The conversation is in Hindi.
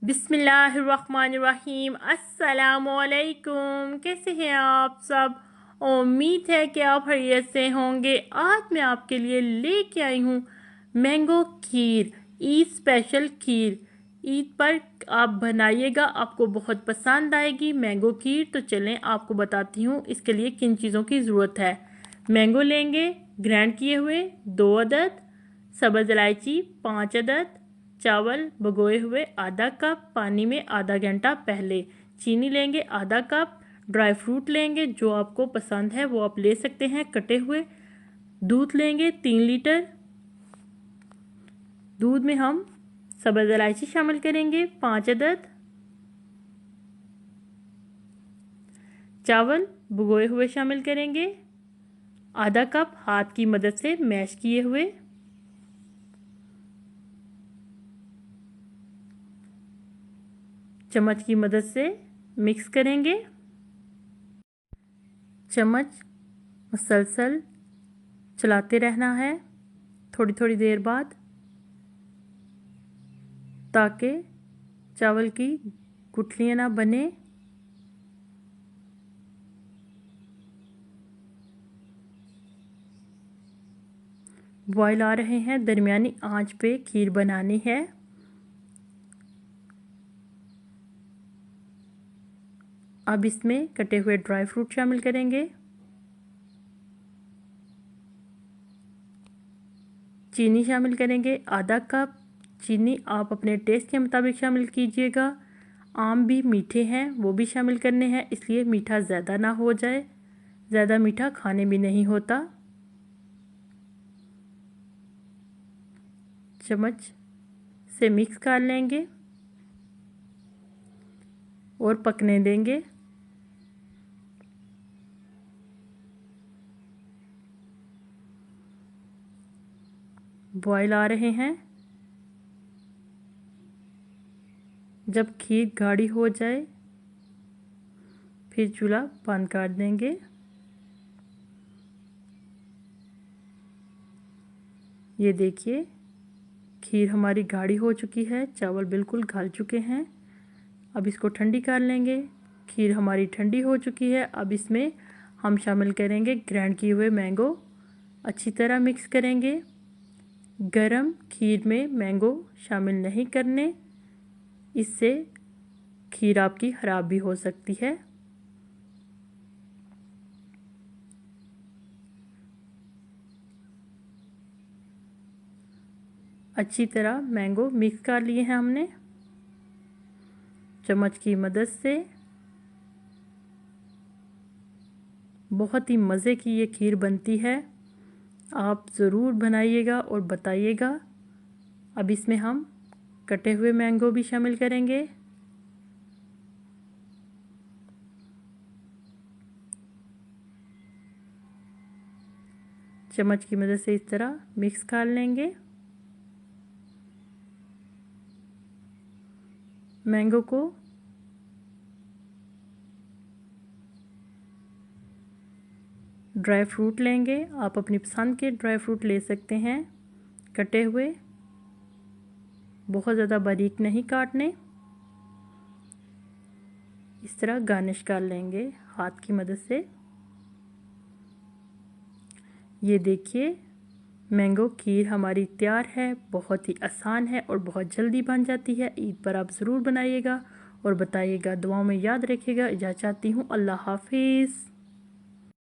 बिस्मिल्लाहिर्रहमानिर्रहीम। अस्सलामुअलैकुम। कैसे हैं आप सब? उम्मीद है कि आप खैरियत से होंगे। आज मैं आपके लिए लेके आई हूँ मैंगो खीर, ईद स्पेशल खीर। ईद पर आप बनाइएगा, आपको बहुत पसंद आएगी मैंगो खीर। तो चलें आपको बताती हूँ इसके लिए किन चीज़ों की ज़रूरत है। मैंगो लेंगे ग्राइंड किए हुए 2 अदद, सब्ज़ इलायची 5 अदद, चावल भिगोए हुए आधा कप पानी में आधा घंटा पहले, चीनी लेंगे आधा कप, ड्राई फ्रूट लेंगे जो आपको पसंद है वो आप ले सकते हैं कटे हुए, दूध लेंगे 3 लीटर। दूध में हम सब्ज़ इलायची शामिल करेंगे 5 अदद, चावल भिगोए हुए शामिल करेंगे आधा कप हाथ की मदद से मैश किए हुए, चम्मच की मदद से मिक्स करेंगे। चम्मच मुसलसल चलाते रहना है थोड़ी थोड़ी देर बाद, ताकि चावल की गुठलियाँ ना बने। बॉयल आ रहे हैं, दरमियानी आंच पे खीर बनानी है। अब इसमें कटे हुए ड्राई फ्रूट शामिल करेंगे, चीनी शामिल करेंगे आधा कप। चीनी आप अपने टेस्ट के मुताबिक शामिल कीजिएगा। आम भी मीठे हैं, वो भी शामिल करने हैं, इसलिए मीठा ज़्यादा ना हो जाए, ज़्यादा मीठा खाने में नहीं होता। चम्मच से मिक्स कर लेंगे और पकने देंगे। बॉयल आ रहे हैं, जब खीर गाढ़ी हो जाए फिर चूल्हा बंद कर देंगे। ये देखिए खीर हमारी गाढ़ी हो चुकी है, चावल बिल्कुल गल चुके हैं। अब इसको ठंडी कर लेंगे। खीर हमारी ठंडी हो चुकी है। अब इसमें हम शामिल करेंगे ग्राइंड किए हुए मैंगो, अच्छी तरह मिक्स करेंगे। गरम खीर में मैंगो शामिल नहीं करने, इससे खीर आपकी ख़राब भी हो सकती है। अच्छी तरह मैंगो मिक्स कर लिए हैं हमने चम्मच की मदद से। बहुत ही मज़े की ये खीर बनती है, आप ज़रूर बनाइएगा और बताइएगा। अब इसमें हम कटे हुए मैंगो भी शामिल करेंगे। चम्मच की मदद से इस तरह मिक्स कर लेंगे। मैंगो को ड्राई फ्रूट लेंगे, आप अपनी पसंद के ड्राई फ्रूट ले सकते हैं कटे हुए, बहुत ज़्यादा बारीक नहीं काटने। इस तरह गार्निश कर लेंगे हाथ की मदद से। ये देखिए मैंगो खीर हमारी तैयार है, बहुत ही आसान है और बहुत जल्दी बन जाती है। ईद पर आप ज़रूर बनाइएगा और बताइएगा, दुआओं में याद रखिएगा। इजाज़त चाहती हूँ, अल्लाह हाफिज़।